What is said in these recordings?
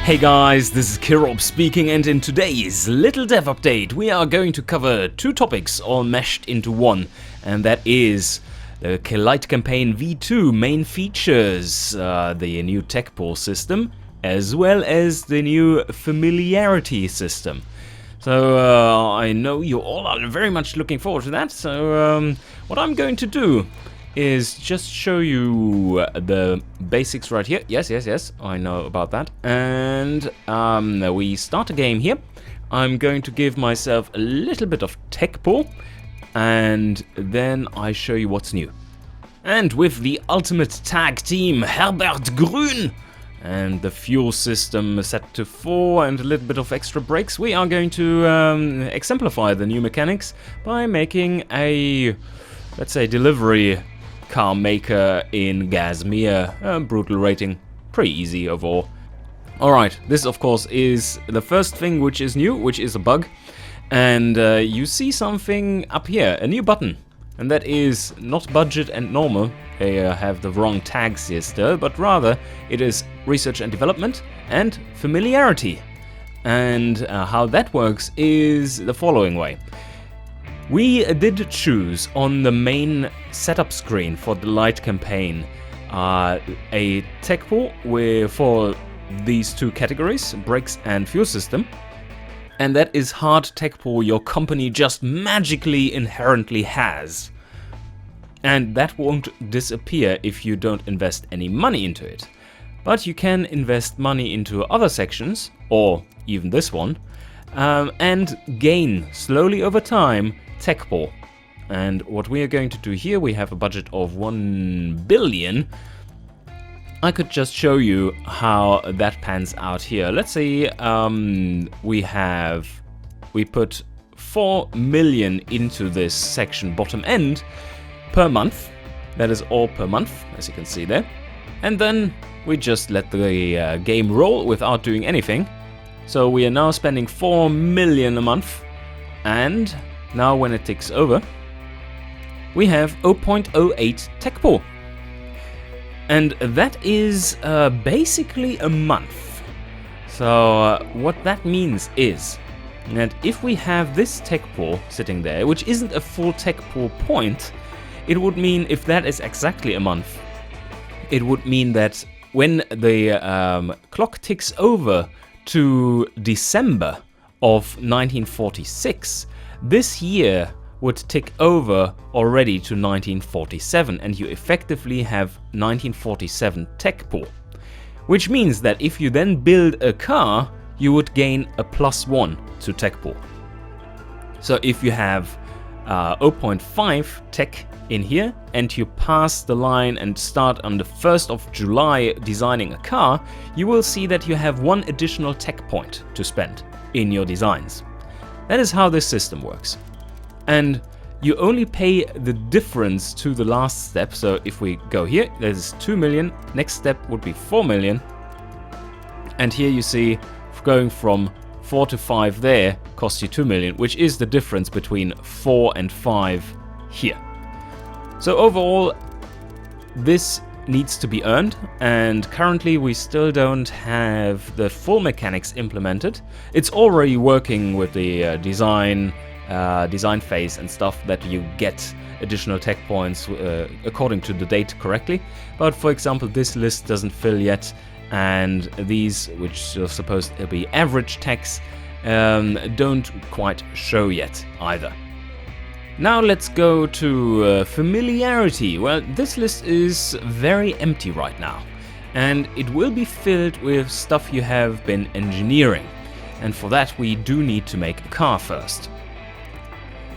Hey guys, this is Kirop speaking, and in today's Little Dev Update we are going to cover two topics all meshed into one, and that is the Lite Campaign V2 main features, the new tech pool system, as well as the new familiarity system. So I know you all are very much looking forward to that, so what I'm going to do is just show you the basics right here. Yes, I know about that. And we start a game here. I'm going to give myself a little bit of tech pool, and then I show you what's new. And with the ultimate tag team, Herbert Grün, and the fuel system set to 4 and a little bit of extra brakes, we are going to exemplify the new mechanics by making a, let's say, delivery car maker in Gazmere. Brutal rating, pretty easy overall. Alright, this of course is the first thing which is new, which is a bug. And you see something up here, a new button. And that is not budget and normal, they have the wrong tags here still, but rather it is research and development and familiarity. And how that works is the following way. We did choose on the main setup screen for the Lite campaign a tech pool for these two categories, brakes and fuel system. And that is hard tech pool your company just magically inherently has. And that won't disappear if you don't invest any money into it. But you can invest money into other sections, or even this one, and gain slowly over time tech pool. And what we are going to do here, we have a budget of 1 billion. I could just show you how that pans out here. Let's say we put 4 million into this section bottom end per month. That is all per month, as you can see there. And then we just let the game roll without doing anything. So we are now spending 4 million a month, and now when it ticks over, we have 0.08 tech pool. And that is basically a month. So what that means is that if we have this tech pool sitting there, which isn't a full tech pool point, it would mean, if that is exactly a month, it would mean that when the clock ticks over to December of 1946, this year would tick over already to 1947, and you effectively have 1947 tech pool. Which means that if you then build a car, you would gain a +1 to tech pool. So if you have 0.5 tech in here, and you pass the line and start on the 1st of July designing a car, you will see that you have 1 additional tech point to spend in your designs. That is how this system works. And you only pay the difference to the last step. So if we go here, there's 2 million, next step would be 4 million. And here you see going from 4 to 5 there costs you 2 million, which is the difference between 4 and 5 here. So overall, this needs to be earned, and currently we still don't have the full mechanics implemented. It's already working with the design phase and stuff, that you get additional tech points according to the date correctly. But for example, this list doesn't fill yet, and these, which are supposed to be average techs, don't quite show yet either. Now let's go to familiarity. Well, this list is very empty right now, and it will be filled with stuff you have been engineering. And for that we do need to make a car first.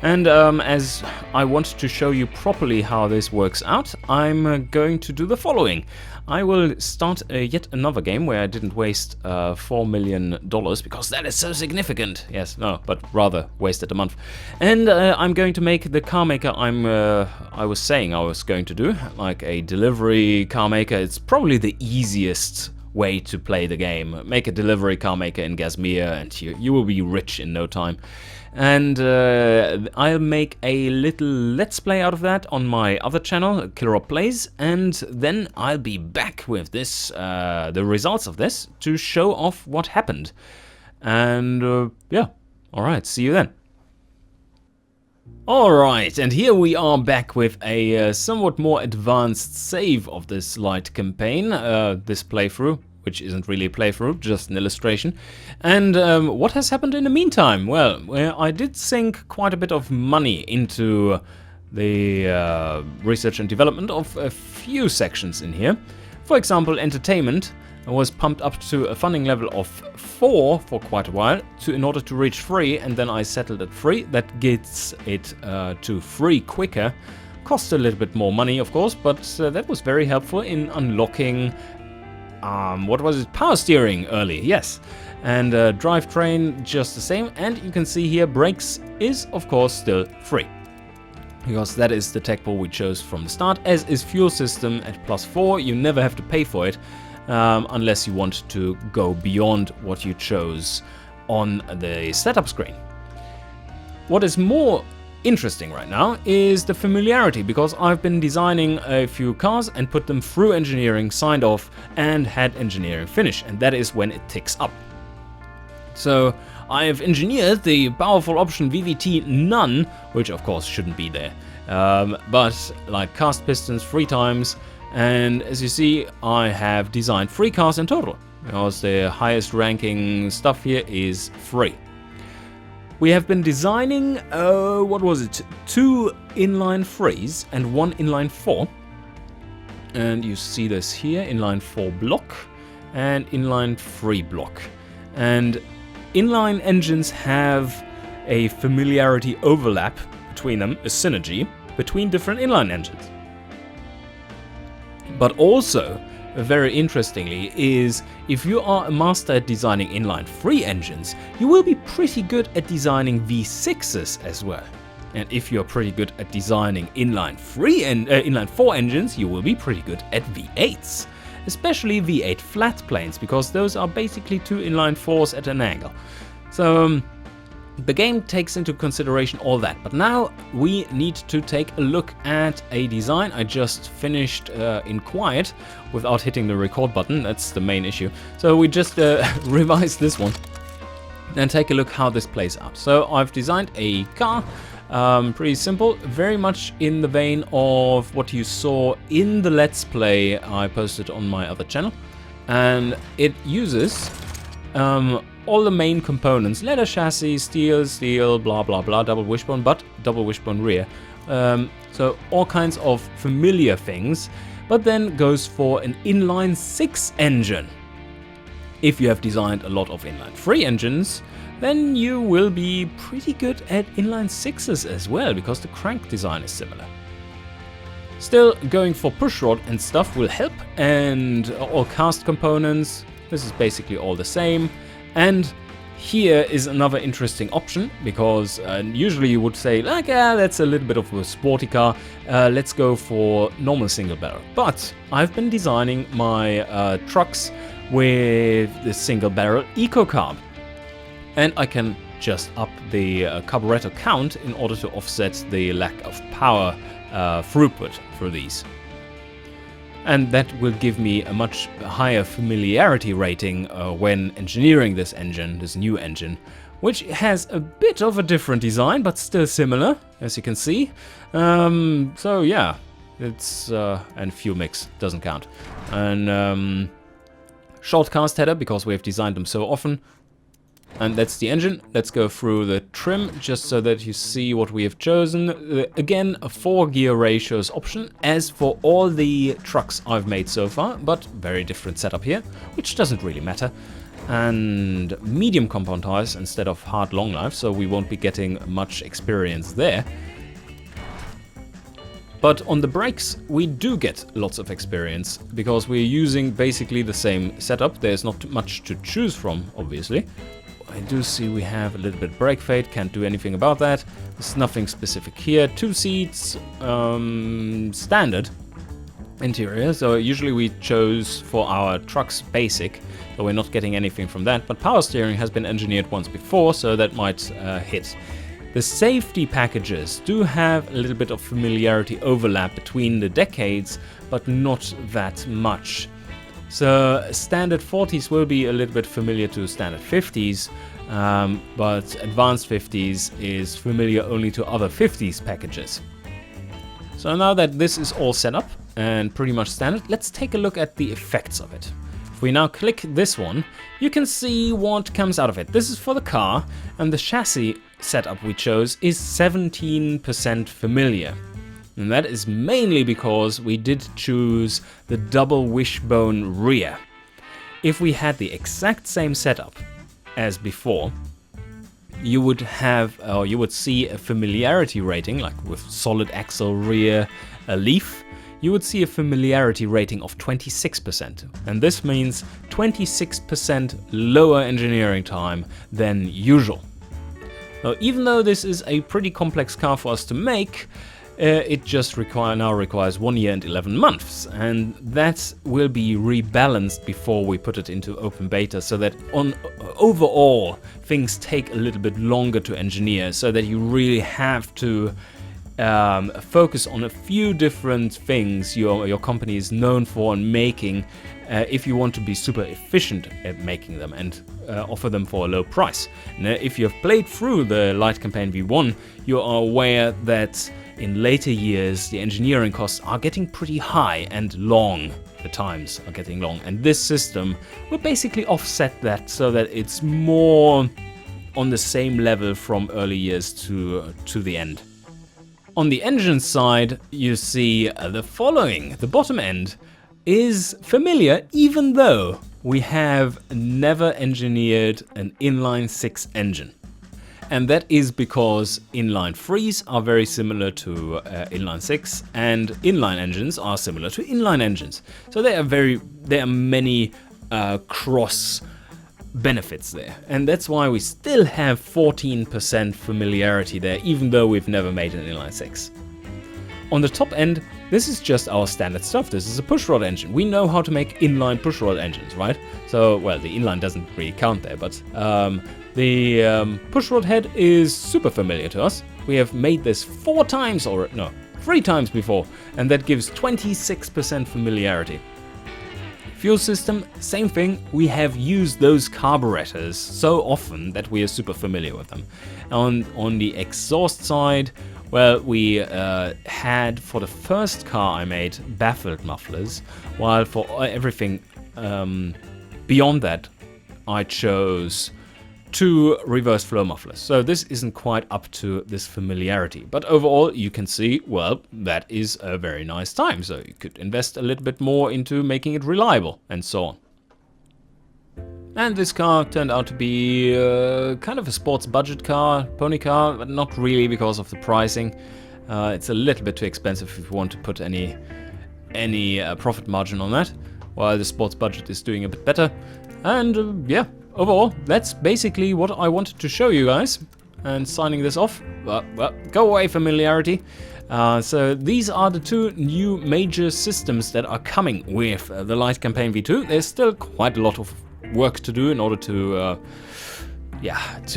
And as I want to show you properly how this works out, I'm going to do the following. I will start yet another game where I didn't waste $4 million, because that is so significant. Yes, no, but rather wasted a month. And I'm going to make the car maker I was saying I was going to do, like a delivery car maker. It's probably the easiest way to play the game. Make a delivery car maker in Gazmere and you will be rich in no time. And I'll make a little let's play out of that on my other channel, Killer Plays, and then I'll be back with this, the results of this, to show off what happened. And yeah, alright, see you then. Alright, and here we are back with a somewhat more advanced save of this Lite campaign, this playthrough, which isn't really a playthrough, just an illustration. And what has happened in the meantime? Well, I did sink quite a bit of money into the research and development of a few sections in here. For example, entertainment was pumped up to a funding level of 4 for quite a while in order to reach 3, and then I settled at 3. That gets it to 3 quicker. Cost a little bit more money, of course, but that was very helpful in unlocking what was it? Power steering early, yes. And drivetrain just the same. And you can see here brakes is of course still free, because that is the tech pool we chose from the start, as is fuel system at +4. You never have to pay for it unless you want to go beyond what you chose on the setup screen. What is more interesting right now is the familiarity, because I've been designing a few cars and put them through engineering, signed off, and had engineering finish, and that is when it ticks up. So I have engineered the powerful option VVT none, which of course shouldn't be there, but like cast pistons 3 times, and as you see I have designed 3 cars in total, because the highest ranking stuff here is 3. We have been designing, what was it, 2 inline 3s and 1 inline 4. And you see this here, inline 4 block and inline 3 block. And inline engines have a familiarity overlap between them, a synergy between different inline engines. But also, very interestingly, is if you are a master at designing inline 3 engines, you will be pretty good at designing V6s as well. And if you're pretty good at designing inline 4 engines, you will be pretty good at V8s. Especially V8 flat planes, because those are basically 2 inline 4s at an angle. So the game takes into consideration all that, but now we need to take a look at a design I just finished in quiet without hitting the record button. That's the main issue. So we just revised this one and take a look how this plays out. So I've designed a car, pretty simple, very much in the vein of what you saw in the Let's Play I posted on my other channel, and it uses all the main components: leather chassis, steel, blah blah blah, double wishbone butt, double wishbone rear. So all kinds of familiar things, but then goes for an inline 6 engine. If you have designed a lot of inline 3 engines, then you will be pretty good at inline 6s as well, because the crank design is similar. Still, going for pushrod and stuff will help, and all cast components, this is basically all the same. And here is another interesting option, because usually you would say, like, that's a little bit of a sporty car, let's go for normal single barrel. But I've been designing my trucks with the single barrel eco carb, and I can just up the carburetor count in order to offset the lack of power throughput for these. And that will give me a much higher familiarity rating when engineering this engine, this new engine, which has a bit of a different design, but still similar, as you can see. So yeah, it's and fuel mix doesn't count. And short cast header, because we have designed them so often. And that's the engine. Let's go through the trim just so that you see what we have chosen. Again, a 4-gear ratios option, as for all the trucks I've made so far, but very different setup here, which doesn't really matter. And medium compound tires instead of hard long life, so we won't be getting much experience there. But on the brakes, we do get lots of experience, because we're using basically the same setup. There's not much to choose from, obviously. I do see we have a little bit brake fade, can't do anything about that. There's nothing specific here. 2 seats, standard. interior. So usually we chose for our trucks basic, so we're not getting anything from that, but power steering has been engineered once before, so that might hit. The safety packages do have a little bit of familiarity overlap between the decades, but not that much. So standard 40s will be a little bit familiar to standard 50s, but advanced 50s is familiar only to other 50s packages. So now that this is all set up and pretty much standard, let's take a look at the effects of it. If we now click this one, you can see what comes out of it. This is for the car, and the chassis setup we chose is 17% familiar. And that is mainly because we did choose the double wishbone rear. If we had the exact same setup as before, you would have, or you would see a familiarity rating, like with solid axle rear leaf, you would see a familiarity rating of 26%. And this means 26% lower engineering time than usual. Now, even though this is a pretty complex car for us to make, it just now requires 1 year and 11 months, and that will be rebalanced before we put it into open beta, so that overall things take a little bit longer to engineer, so that you really have to focus on a few different things your company is known for and making, if you want to be super efficient at making them and offer them for a low price. Now, if you have played through the Lite Campaign V1, you are aware that in later years the engineering costs are getting pretty high and long. The times are getting long, and this system will basically offset that so that it's more on the same level from early years to the end. On the engine side, you see the following. The bottom end is familiar, even though we have never engineered an inline-6 engine. And that is because inline-3s are very similar to inline-6, and inline engines are similar to inline engines. So there are many cross benefits there, and that's why we still have 14% familiarity there, even though we've never made an inline-6. On the top end, this is just our standard stuff. This is a pushrod engine. We know how to make inline pushrod engines, right? So, well, the inline doesn't really count there, but the pushrod head is super familiar to us. We have made this 3 times before, and that gives 26% familiarity. Fuel system, same thing. We have used those carburetors so often that we are super familiar with them. On the exhaust side, well, we had, for the first car I made, baffled mufflers, while for everything beyond that, I chose 2 reverse flow mufflers. So this isn't quite up to this familiarity. But overall, you can see, well, that is a very nice time. So you could invest a little bit more into making it reliable and so on. And this car turned out to be kind of a sports budget car, pony car, but not really because of the pricing. It's a little bit too expensive if you want to put any profit margin on that, while the sports budget is doing a bit better. And yeah, overall, that's basically what I wanted to show you guys. And signing this off, well, go away familiarity. So these are the 2 new major systems that are coming with the Lite Campaign V2. There's still quite a lot of work to do in order to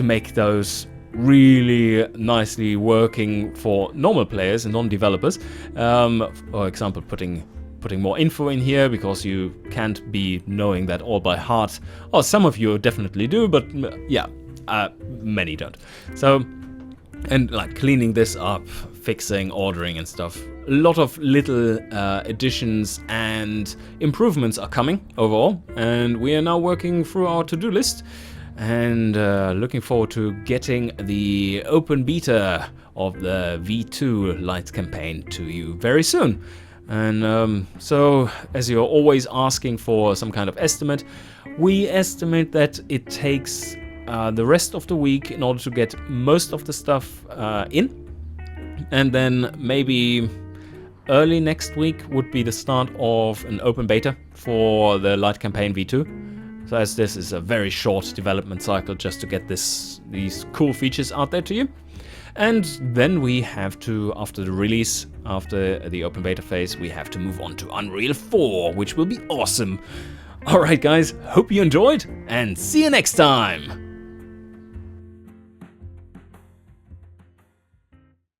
make those really nicely working for normal players and non-developers. For example, putting more info in here, because you can't be knowing that all by heart. Or some of you definitely do, but yeah, many don't. So, and like cleaning this up, fixing, ordering and stuff. A lot of little additions and improvements are coming overall, and we are now working through our to-do list and looking forward to getting the open beta of the V2 Lite Campaign to you very soon. And so, as you're always asking for some kind of estimate, we estimate that it takes the rest of the week in order to get most of the stuff in. And then maybe early next week would be the start of an open beta for the Lite Campaign V2. So as this is a very short development cycle just to get these cool features out there to you. And then we have to, after the release, after the open beta phase, we have to move on to Unreal 4, which will be awesome. Alright guys, hope you enjoyed, and see you next time!